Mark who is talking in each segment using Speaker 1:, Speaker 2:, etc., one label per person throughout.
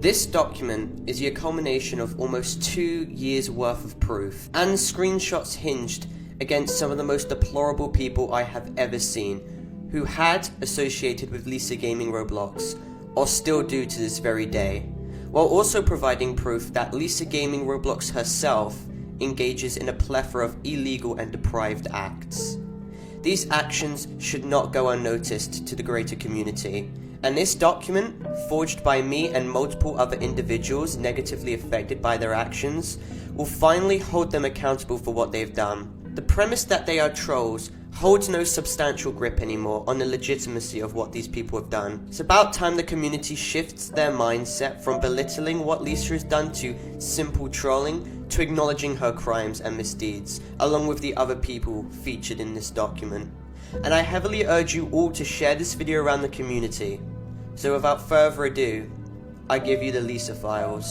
Speaker 1: This document is the culmination of almost 2 years worth of proof and screenshots hinged against some of the most deplorable people I have ever seen who had associated with Lisa Gaming ROBLOX or still do to this very day, while also providing proof that Lisa Gaming ROBLOX herself engages in a plethora of illegal and deprived acts. These actions should not go unnoticed to the greater community, and this document, forged by me and multiple other individuals negatively affected by their actions, will finally hold them accountable for what they've done. The premise that they are trolls holds no substantial grip anymore on the legitimacy of what these people have done. It's about time the community shifts their mindset from belittling what Lisa has done to simple trolling to acknowledging her crimes and misdeeds, along with the other people featured in this document. And I heavily urge you all to share this video around the community. So without further ado, I give you the LisaFiles.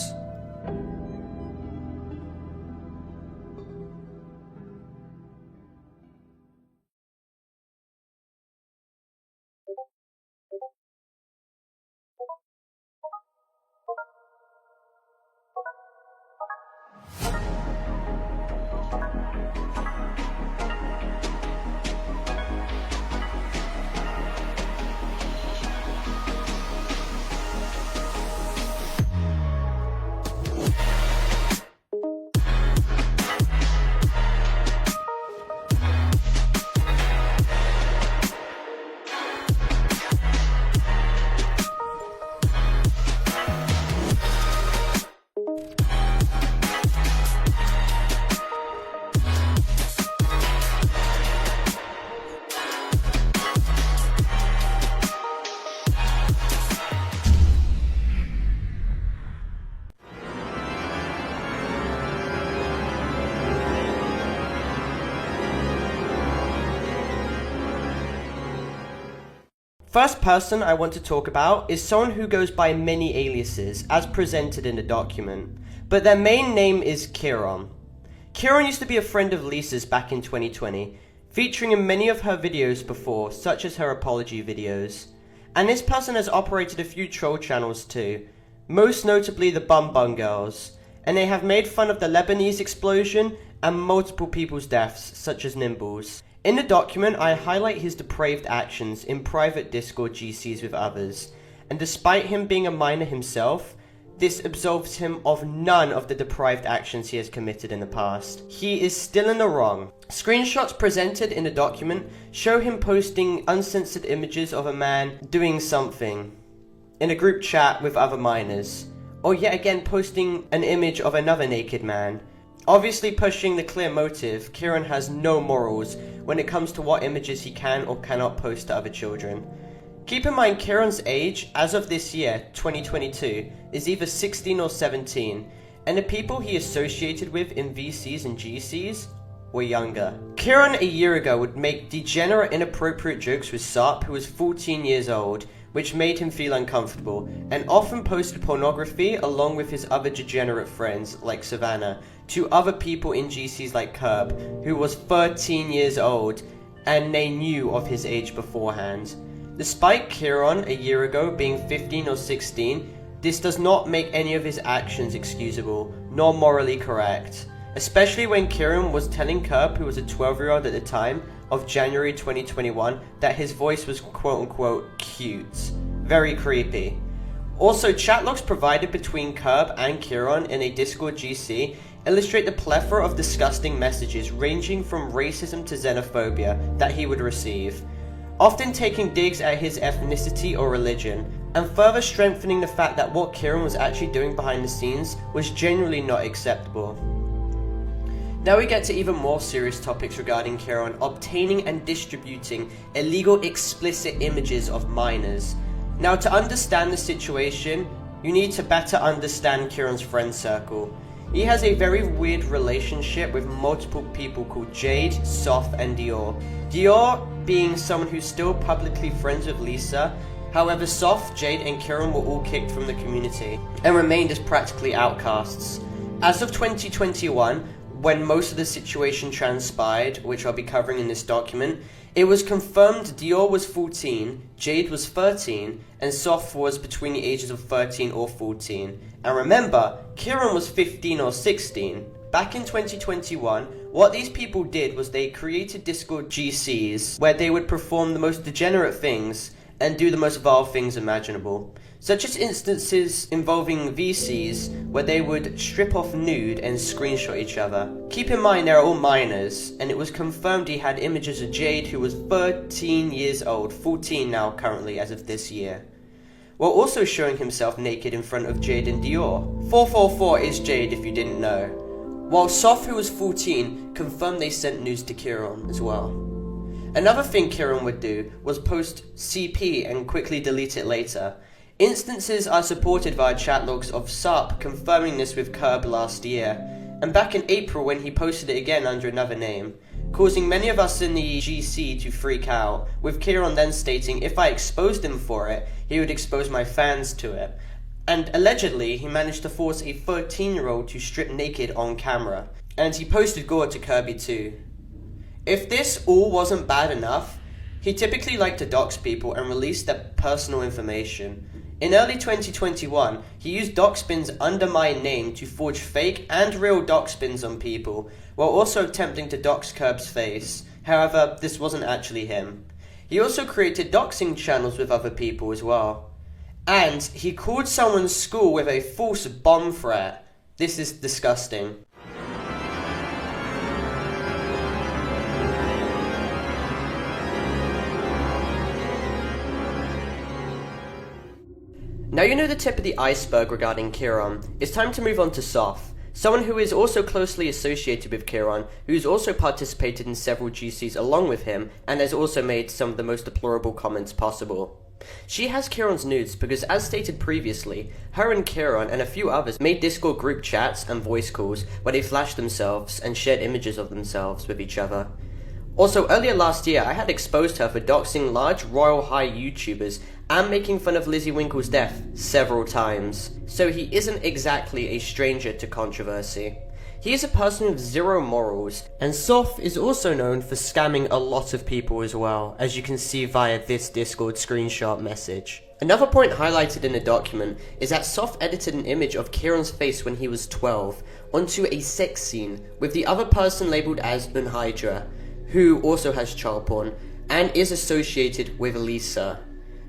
Speaker 1: First person I want to talk about is someone who goes by many aliases as presented in the document, but their main name is Kieran. Kieran used to be a friend of Lisa's back in 2020, featuring in many of her videos before, such as her apology videos. And this person has operated a few troll channels too, most notably the Bum Bum Girls, and they have made fun of the Lebanese explosion and multiple people's deaths, such as Nimbles. In the document, I highlight his depraved actions in private Discord GCs with others, and despite him being a minor himself, this absolves him of none of the deprived actions he has committed in the past. He is still in the wrong. Screenshots presented in the document show him posting uncensored images of a man doing something in a group chat with other minors, or yet again posting an image of another naked man. Obviously pushing the clear motive, Kieran has no morals when it comes to what images he can or cannot post to other children. Keep in mind Kieran's age, as of this year, 2022, is either 16 or 17, and the people he associated with in VCs and GCs were younger. Kieran a year ago would make degenerate inappropriate jokes with Sarp, who was 14 years old, which made him feel uncomfortable, and often posted pornography along with his other degenerate friends like Savannah to other people in GCs like Curb, who was 13 years old, and they knew of his age beforehand. Despite Kieran a year ago being 15 or 16, this does not make any of his actions excusable, nor morally correct. Especially when Kieran was telling Curb, who was a 12-year-old at the time, of January 2021, that his voice was quote-unquote cute. Very creepy. Also, chat logs provided between Curb and Kieran in a Discord GC illustrate the plethora of disgusting messages ranging from racism to xenophobia that he would receive, often taking digs at his ethnicity or religion, and further strengthening the fact that what Kieran was actually doing behind the scenes was genuinely not acceptable. Now we get to even more serious topics regarding Kieran obtaining and distributing illegal explicit images of minors. Now, to understand the situation, you need to better understand Kieran's friend circle. He has a very weird relationship with multiple people called Jade, Soph, and Dior. Dior being someone who's still publicly friends with Lisa. However, Soph, Jade, and Kieran were all kicked from the community and remained as practically outcasts. As of 2021, when most of the situation transpired, which I'll be covering in this document, it was confirmed Dior was 14, Jade was 13, and Soph was between the ages of 13 or 14. And remember, Kieran was 15 or 16. Back in 2021, what these people did was they created Discord GCs where they would perform the most degenerate things and do the most vile things imaginable, such as instances involving VCs where they would strip off nude and screenshot each other. Keep in mind they're all minors, and it was confirmed he had images of Jade, who was 13 years old, 14 now currently as of this year, while also showing himself naked in front of Jade and Dior. 444 is Jade if you didn't know, while Soph, who was 14, confirmed they sent nudes to Kieran as well. Another thing Kieran would do was post CP and quickly delete it later. Instances are supported via chat logs of SARP confirming this with Curb last year, and back in April when he posted it again under another name, causing many of us in the GC to freak out, with Kieran then stating if I exposed him for it, he would expose my fans to it. And allegedly, he managed to force a 13-year-old to strip naked on camera, and he posted gore to Kirby too. If this all wasn't bad enough, he typically liked to dox people and release their personal information. In early 2021, he used doxbins under my name to forge fake and real doxbins on people, while also attempting to dox Curb's face. However, this wasn't actually him. He also created doxing channels with other people as well. And he called someone's school with a false bomb threat. This is disgusting. Now you know the tip of the iceberg regarding Kieran. It's time to move on to Soph, someone who is also closely associated with Kieran, who's also participated in several GCs along with him, and has also made some of the most deplorable comments possible. She has Kieran's nudes because, as stated previously, her and Kieran and a few others made Discord group chats and voice calls where they flashed themselves and shared images of themselves with each other. Also, earlier last year, I had exposed her for doxing large Royal High YouTubers and making fun of Lizzie Winkle's death several times, so he isn't exactly a stranger to controversy. He is a person with zero morals, and Soph is also known for scamming a lot of people as well, as you can see via this Discord screenshot message. Another point highlighted in the document is that Soph edited an image of Kieran's face when he was 12 onto a sex scene with the other person labelled as Unhydra, who also has child porn and is associated with Lisa.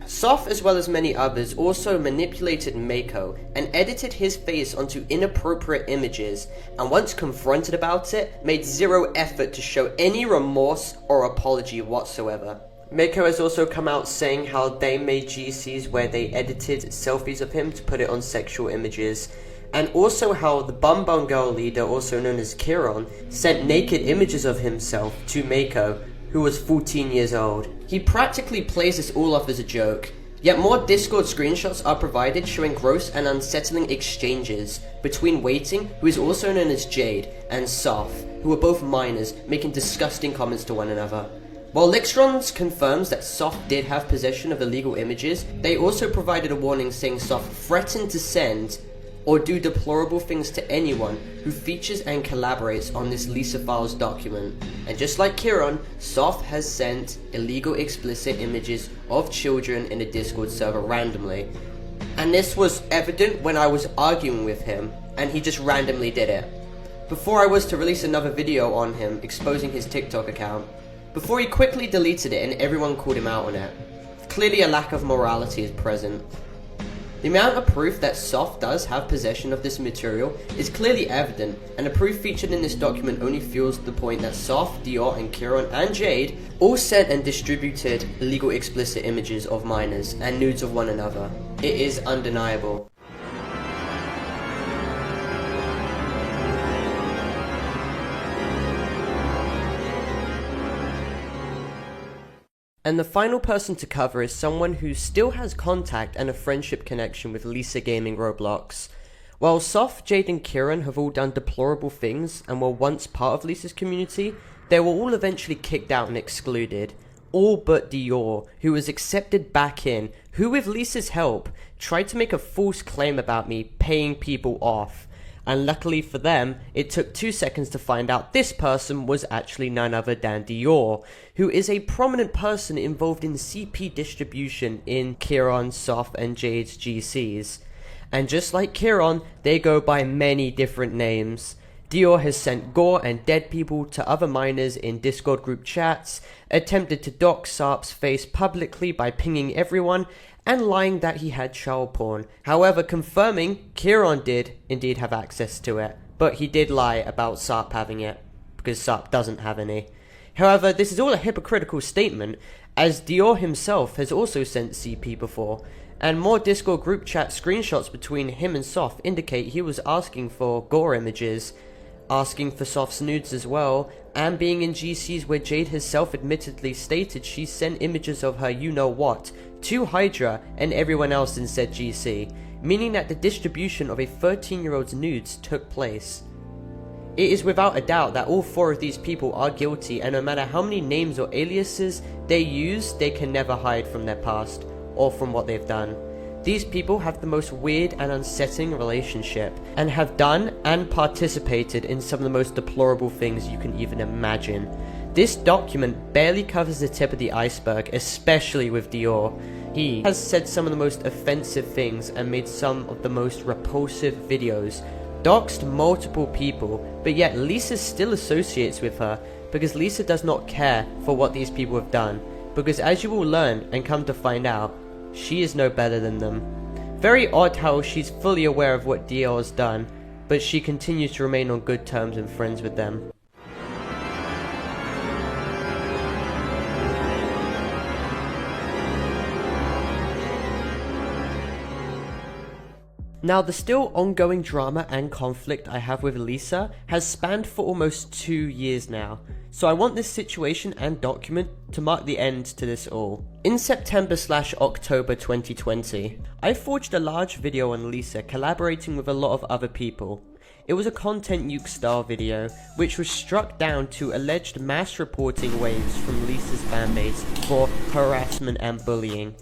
Speaker 1: Soph, as well as many others, also manipulated Mako and edited his face onto inappropriate images, and once confronted about it, made zero effort to show any remorse or apology whatsoever. Mako has also come out saying how they made GCs where they edited selfies of him to put it on sexual images, and also how the Bum Bum Girl leader, also known as Kieran, sent naked images of himself to Mako, who was 14 years old. He practically plays this all off as a joke, yet more Discord screenshots are provided showing gross and unsettling exchanges between Waiting, who is also known as Jade, and Soph, who are both minors, making disgusting comments to one another. While Lixtrons confirms that Soph did have possession of illegal images, they also provided a warning saying Soph threatened to send or do deplorable things to anyone who features and collaborates on this LisaFiles document. And just like Kieran, Soph has sent illegal explicit images of children in a Discord server randomly. And this was evident when I was arguing with him, and he just randomly did it. Before I was to release another video on him exposing his TikTok account, before he quickly deleted it and everyone called him out on it. Clearly a lack of morality is present. The amount of proof that Soph does have possession of this material is clearly evident, and the proof featured in this document only fuels the point that Soph, Dior, and Kieran, and Jade all sent and distributed illegal explicit images of minors and nudes of one another. It is undeniable. And the final person to cover is someone who still has contact and a friendship connection with Lisa Gaming ROBLOX. While Soph, Jade and Kieran have all done deplorable things and were once part of Lisa's community, they were all eventually kicked out and excluded. All but Dior, who was accepted back in, who with Lisa's help, tried to make a false claim about me paying people off. and luckily for them, it took 2 seconds to find out this person was actually none other than Dior, who is a prominent person involved in CP distribution in Kieran, Soph, and Jade's GCs. And just like Kieran, they go by many different names. Dior has sent gore and dead people to other minors in Discord group chats, attempted to dox Sarp's face publicly by pinging everyone, and lying that he had child porn. However, confirming Kieran did indeed have access to it, but he did lie about Sarp having it, because Sarp doesn't have any. However, this is all a hypocritical statement, as Dior himself has also sent CP before, and more Discord group chat screenshots between him and Soph indicate he was asking for gore images, asking for Soph's nudes as well, and being in GCs where Jade has self-admittedly stated she sent images of her you-know-what to Hydra and everyone else in said GC, meaning that the distribution of a 13-year-old's nudes took place. It is without a doubt that all 4 of these people are guilty, and no matter how many names or aliases they use, they can never hide from their past, or from what they've done. These people have the most weird and unsettling relationship, and have done and participated in some of the most deplorable things you can even imagine. This document barely covers the tip of the iceberg, especially with Dior. He has said some of the most offensive things and made some of the most repulsive videos, doxed multiple people, but yet Lisa still associates with her because Lisa does not care for what these people have done, because as you will learn and come to find out, she is no better than them. Very odd how she's fully aware of what Dior has done, but she continues to remain on good terms and friends with them. Now, the still ongoing drama and conflict I have with Lisa has spanned for almost 2 years now, so I want this situation and document to mark the end to this all. In September/October 2020, I forged a large video on Lisa collaborating with a lot of other people. It was a content nuke style video, which was struck down to alleged mass reporting waves from Lisa's fanbase for harassment and bullying.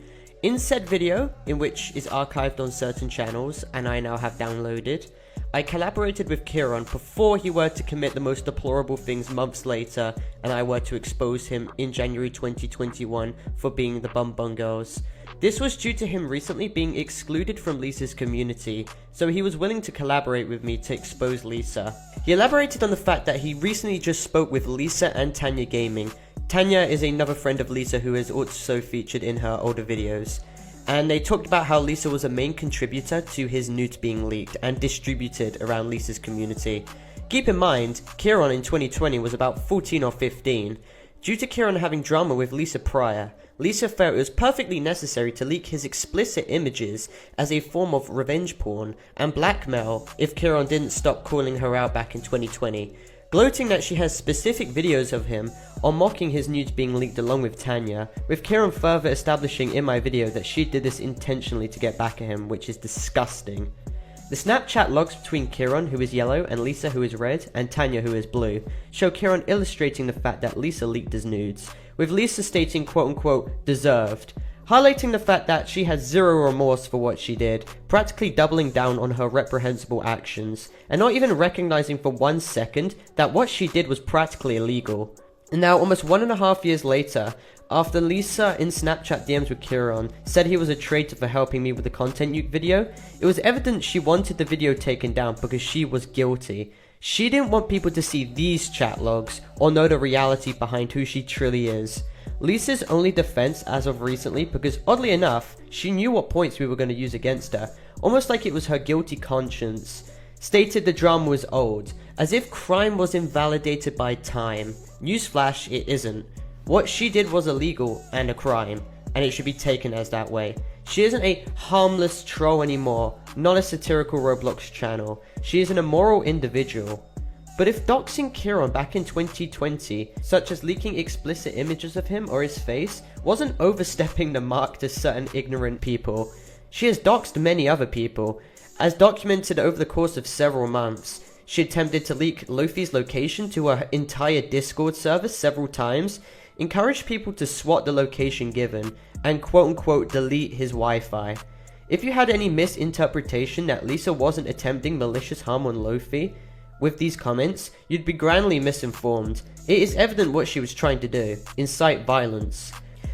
Speaker 1: In said video, in which is archived on certain channels and I now have downloaded, I collaborated with Kieran before he were to commit the most deplorable things months later and I were to expose him in January 2021 for being the Bum Bum Girls. This was due to him recently being excluded from Lisa's community, so he was willing to collaborate with me to expose Lisa. He elaborated on the fact that he recently just spoke with Lisa and Tanya Gaming. Tanya is another friend of Lisa who is also featured in her older videos, and they talked about how Lisa was a main contributor to his nudes being leaked and distributed around Lisa's community. Keep in mind, Kieran in 2020 was about 14 or 15. Due to Kieran having drama with Lisa prior, Lisa felt it was perfectly necessary to leak his explicit images as a form of revenge porn and blackmail if Kieran didn't stop calling her out back in 2020. Gloating that she has specific videos of him or mocking his nudes being leaked along with Tanya, with Kieran further establishing in my video that she did this intentionally to get back at him, which is disgusting. The Snapchat logs between Kieran, who is yellow, and Lisa, who is red, and Tanya, who is blue, show Kieran illustrating the fact that Lisa leaked his nudes, with Lisa stating quote-unquote deserved, highlighting the fact that she has zero remorse for what she did, practically doubling down on her reprehensible actions, and not even recognizing for 1 second that what she did was practically illegal. And now, almost 1.5 years later, after Lisa in Snapchat DMs with Kieran said he was a traitor for helping me with the content nuke video, it was evident she wanted the video taken down because she was guilty. She didn't want people to see these chat logs or know the reality behind who she truly is. Lisa's only defense as of recently, because oddly enough, she knew what points we were going to use against her, almost like it was her guilty conscience, stated the drama was old, as if crime was invalidated by time. Newsflash, it isn't. What she did was illegal and a crime, and it should be taken as that way. She isn't a harmless troll anymore, not a satirical Roblox channel. She is an immoral individual. But if doxing Kieran back in 2020, such as leaking explicit images of him or his face, wasn't overstepping the mark to certain ignorant people, she has doxed many other people. As documented over the course of several months, she attempted to leak Lofi's location to her entire Discord server several times, encouraged people to swat the location given, and quote-unquote delete his Wi-Fi. If you had any misinterpretation that Lisa wasn't attempting malicious harm on Lofi with these comments, you'd be grandly misinformed. It is evident what she was trying to do: incite violence.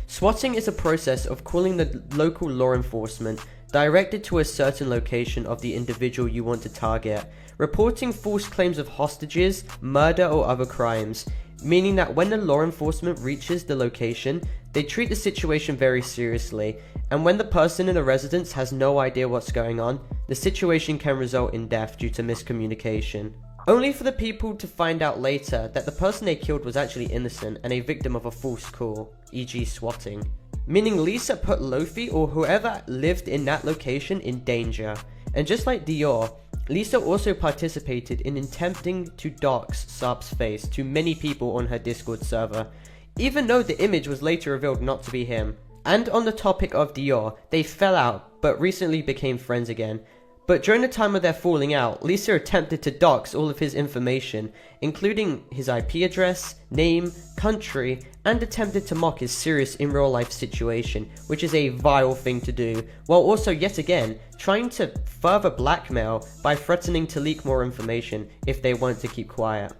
Speaker 1: Swatting is a process of calling the local law enforcement directed to a certain location of the individual you want to target, reporting false claims of hostages, murder or other crimes, meaning that when the law enforcement reaches the location, they treat the situation very seriously, and when the person in the residence has no idea what's going on, the situation can result in death due to miscommunication. Only for the people to find out later that the person they killed was actually innocent and a victim of a false call, e.g. swatting. Meaning Lisa put Lofi or whoever lived in that location in danger. And just like Dior, Lisa also participated in attempting to dox Saab's face to many people on her Discord server, even though the image was later revealed not to be him. And on the topic of Dior, they fell out, but recently became friends again. But during the time of their falling out, Lisa attempted to dox all of his information, including his IP address, name, country, and attempted to mock his serious in real life situation, which is a vile thing to do, while also yet again trying to further blackmail by threatening to leak more information if they want to keep quiet.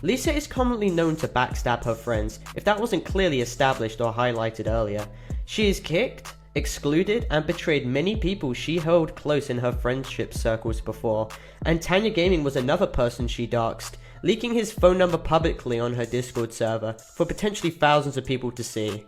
Speaker 1: Lisa is commonly known to backstab her friends, if that wasn't clearly established or highlighted earlier. She is kicked, excluded, and betrayed many people she held close in her friendship circles before, and Tanya Gaming was another person she doxed, leaking his phone number publicly on her Discord server for potentially thousands of people to see.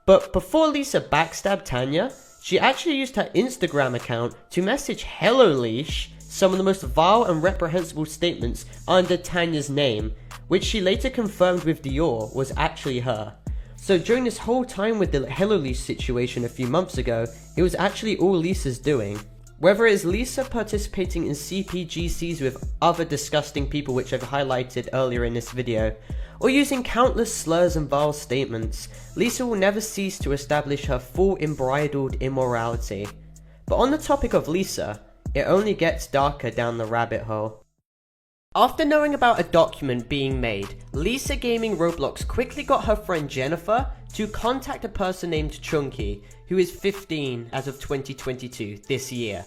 Speaker 1: But before Lisa backstabbed Tanya, she actually used her Instagram account to message Hello Leash some of the most vile and reprehensible statements under Tanya's name, which she later confirmed with Dior was actually her. So during this whole time with the Hello Leash situation a few months ago, it was actually all Lisa's doing. Whether it is Lisa participating in CPGCs with other disgusting people which I've highlighted earlier in this video, or using countless slurs and vile statements, Lisa will never cease to establish her full unbridled immorality. But on the topic of Lisa, it only gets darker down the rabbit hole. After knowing about a document being made, Lisa Gaming ROBLOX quickly got her friend Jennifer to contact a person named Chunky, who is 15 as of 2022, this year.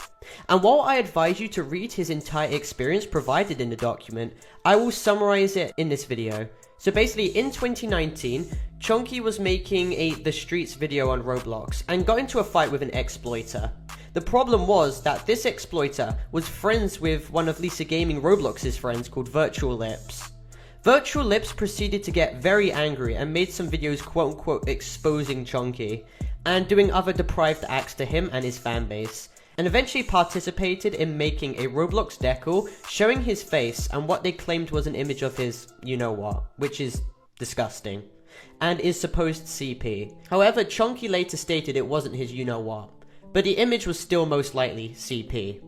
Speaker 1: And while I advise you to read his entire experience provided in the document, I will summarize it in this video. So basically, in 2019, Chunky was making a The Streets video on Roblox and got into a fight with an exploiter. The problem was that this exploiter was friends with one of Lisa Gaming ROBLOX's friends called Virtual Lips. Virtual Lips proceeded to get very angry and made some videos quote unquote exposing Chunky and doing other deprived acts to him and his fanbase, and eventually participated in making a Roblox decal showing his face and what they claimed was an image of his you-know-what, which is disgusting, and is supposed CP. However, Chunky later stated it wasn't his you-know-what, but the image was still most likely CP.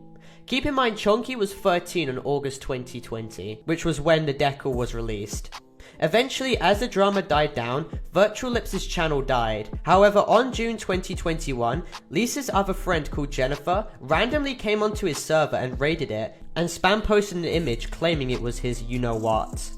Speaker 1: Keep in mind, Chunky was 13 on August 2020, which was when the decal was released. Eventually, as the drama died down, Virtual Lips' channel died. However, on June 2021, Lisa's other friend called Jennifer randomly came onto his server and raided it, and spam posted an image claiming it was his you-know-what,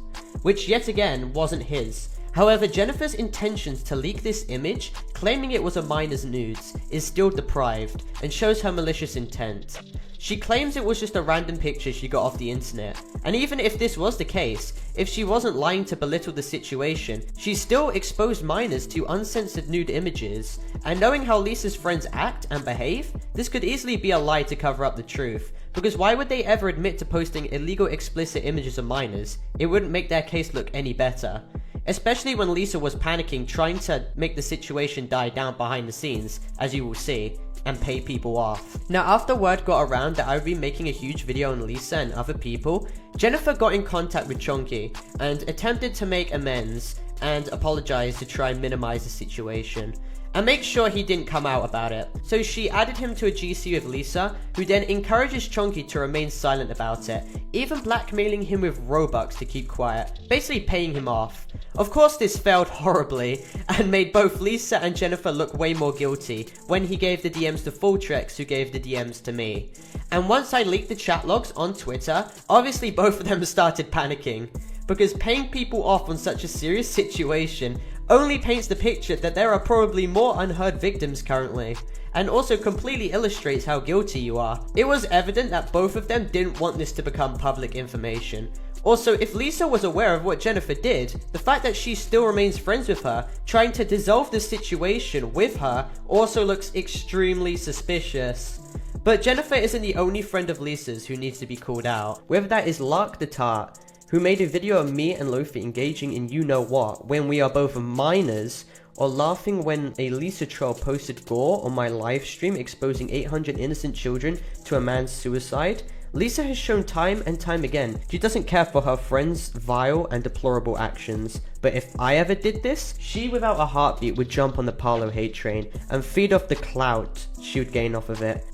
Speaker 1: which yet again wasn't his. However, Jennifer's intentions to leak this image, claiming it was a minor's nudes, is still deprived, and shows her malicious intent. She claims it was just a random picture she got off the internet, and even if this was the case, if she wasn't lying to belittle the situation, she still exposed minors to uncensored nude images, and knowing how Lisa's friends act and behave, this could easily be a lie to cover up the truth, because why would they ever admit to posting illegal explicit images of minors? It wouldn't make their case look any better. Especially when Lisa was panicking, trying to make the situation die down behind the scenes, as you will see, and pay people off. Now, after word got around that I would be making a huge video on Lisa and other people, Jennifer got in contact with Chunky and attempted to make amends and apologize to try and minimize the situation and make sure he didn't come out about it. So she added him to a GC with Lisa, who then encourages Chunky to remain silent about it, even blackmailing him with Robux to keep quiet, basically paying him off. Of course, this failed horribly and made both Lisa and Jennifer look way more guilty when he gave the DMs to Fulltrex, who gave the DMs to me. And once I leaked the chat logs on Twitter, obviously both of them started panicking, because paying people off on such a serious situation only paints the picture that there are probably more unheard victims currently, and also completely illustrates how guilty you are. It was evident that both of them didn't want this to become public information. Also, if Lisa was aware of what Jennifer did, the fact that she still remains friends with her, trying to dissolve the situation with her, also looks extremely suspicious. But Jennifer isn't the only friend of Lisa's who needs to be called out. Whether that is Lark the Tart, who made a video of me and Lofi engaging in you-know-what when we are both minors, or laughing when a Lisa troll posted gore on my live stream exposing 800 innocent children to a man's suicide. Lisa has shown time and time again she doesn't care for her friends' vile and deplorable actions. But if I ever did this, she without a heartbeat would jump on the Parlo hate train and feed off the clout she would gain off of it.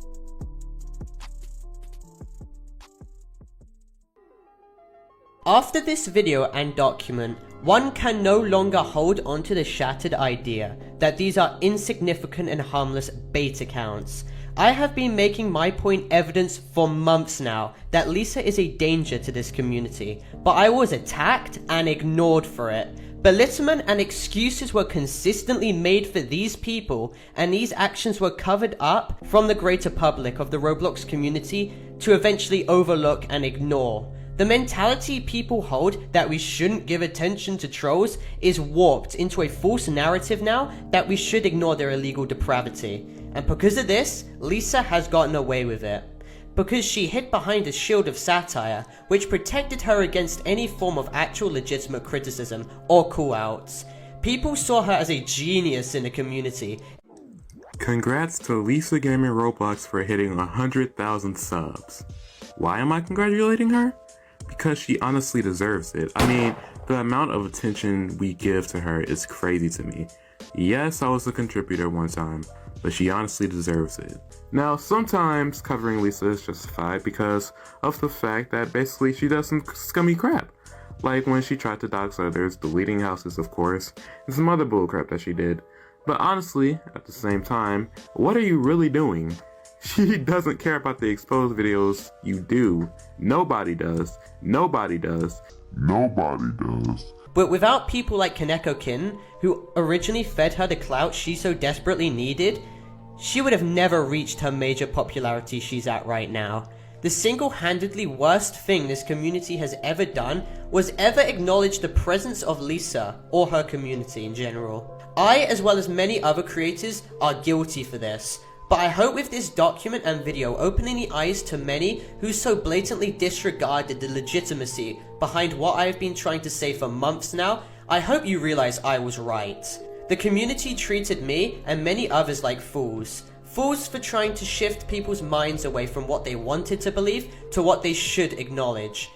Speaker 1: After this video and document, one can no longer hold onto the shattered idea that these are insignificant and harmless bait accounts. I have been making my point evidence for months now that Lisa is a danger to this community, but I was attacked and ignored for it. Belittlement and excuses were consistently made for these people, and these actions were covered up from the greater public of the Roblox community to eventually overlook and ignore. The mentality people hold that we shouldn't give attention to trolls is warped into a false narrative now that we should ignore their illegal depravity. And because of this, Lisa has gotten away with it. Because she hid behind a shield of satire, which protected her against any form of actual legitimate criticism or call-outs. People saw her as a genius in the community.
Speaker 2: Congrats to Lisa Gaming ROBLOX for hitting 100,000 subs. Why am I congratulating her? Because she honestly deserves it. I mean, the amount of attention we give to her is crazy to me. Yes, I was a contributor one time, but she honestly deserves it. Now, sometimes covering Lisa is justified because of the fact that basically she does some scummy crap. Like when she tried to dox others, deleting houses of course, and some other bullcrap that she did. But honestly, at the same time, what are you really doing? She doesn't care about the exposed videos you do. Nobody does. Nobody does. Nobody does.
Speaker 1: But without people like Kaneko-kin, who originally fed her the clout she so desperately needed, she would have never reached her major popularity she's at right now. The single-handedly worst thing this community has ever done was ever acknowledge the presence of Lisa, or her community in general. I, as well as many other creators, are guilty for this. But I hope with this document and video opening the eyes to many who so blatantly disregarded the legitimacy behind what I have been trying to say for months now, I hope you realize I was right. The community treated me and many others like fools. Fools for trying to shift people's minds away from what they wanted to believe to what they should acknowledge.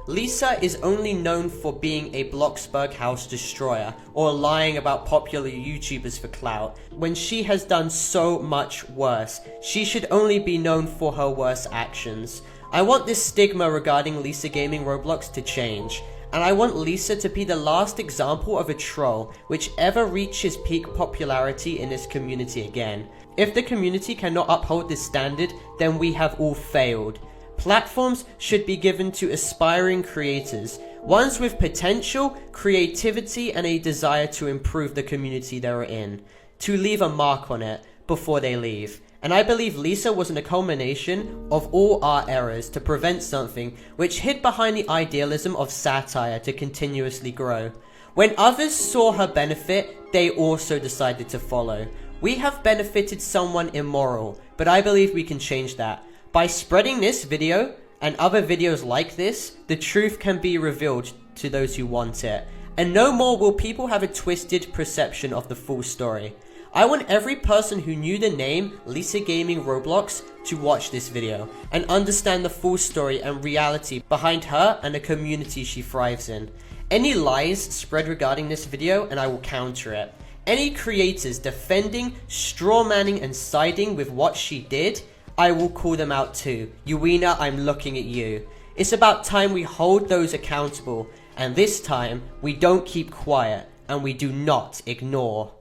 Speaker 1: Lisa is only known for being a Bloxburg house destroyer or lying about popular YouTubers for clout, when she has done so much worse. She should only be known for her worst actions. I want this stigma regarding Lisa Gaming ROBLOX to change, and I want Lisa to be the last example of a troll which ever reaches peak popularity in this community again. If the community cannot uphold this standard, then we have all failed. Platforms should be given to aspiring creators, ones with potential, creativity, and a desire to improve the community they're in, to leave a mark on it before they leave. And I believe Lisa was a culmination of all our errors to prevent something which hid behind the idealism of satire to continuously grow. When others saw her benefit, they also decided to follow. We have benefited someone immoral, but I believe we can change that. By spreading this video and other videos like this, the truth can be revealed to those who want it. And no more will people have a twisted perception of the full story. I want every person who knew the name Lisa Gaming ROBLOX to watch this video and understand the full story and reality behind her and the community she thrives in. Any lies spread regarding this video and I will counter it. Any creators defending, strawmanning and siding with what she did, I will call them out too. Uina, I'm looking at you. It's about time we hold those accountable, and this time, we don't keep quiet, and we do not ignore.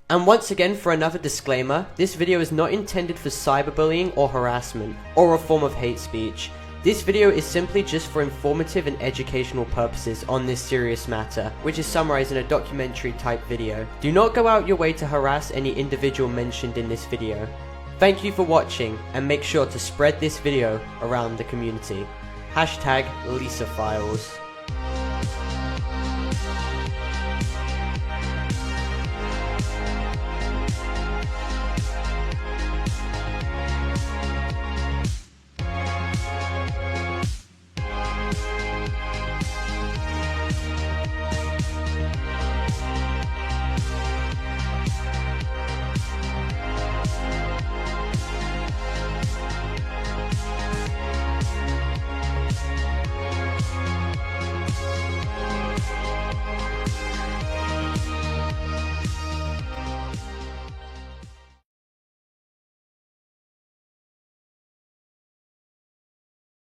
Speaker 1: And once again, for another disclaimer, this video is not intended for cyberbullying or harassment, or a form of hate speech. This video is simply just for informative and educational purposes on this serious matter, which is summarized in a documentary type video. Do not go out your way to harass any individual mentioned in this video. Thank you for watching, and make sure to spread this video around the community. #LisaFiles.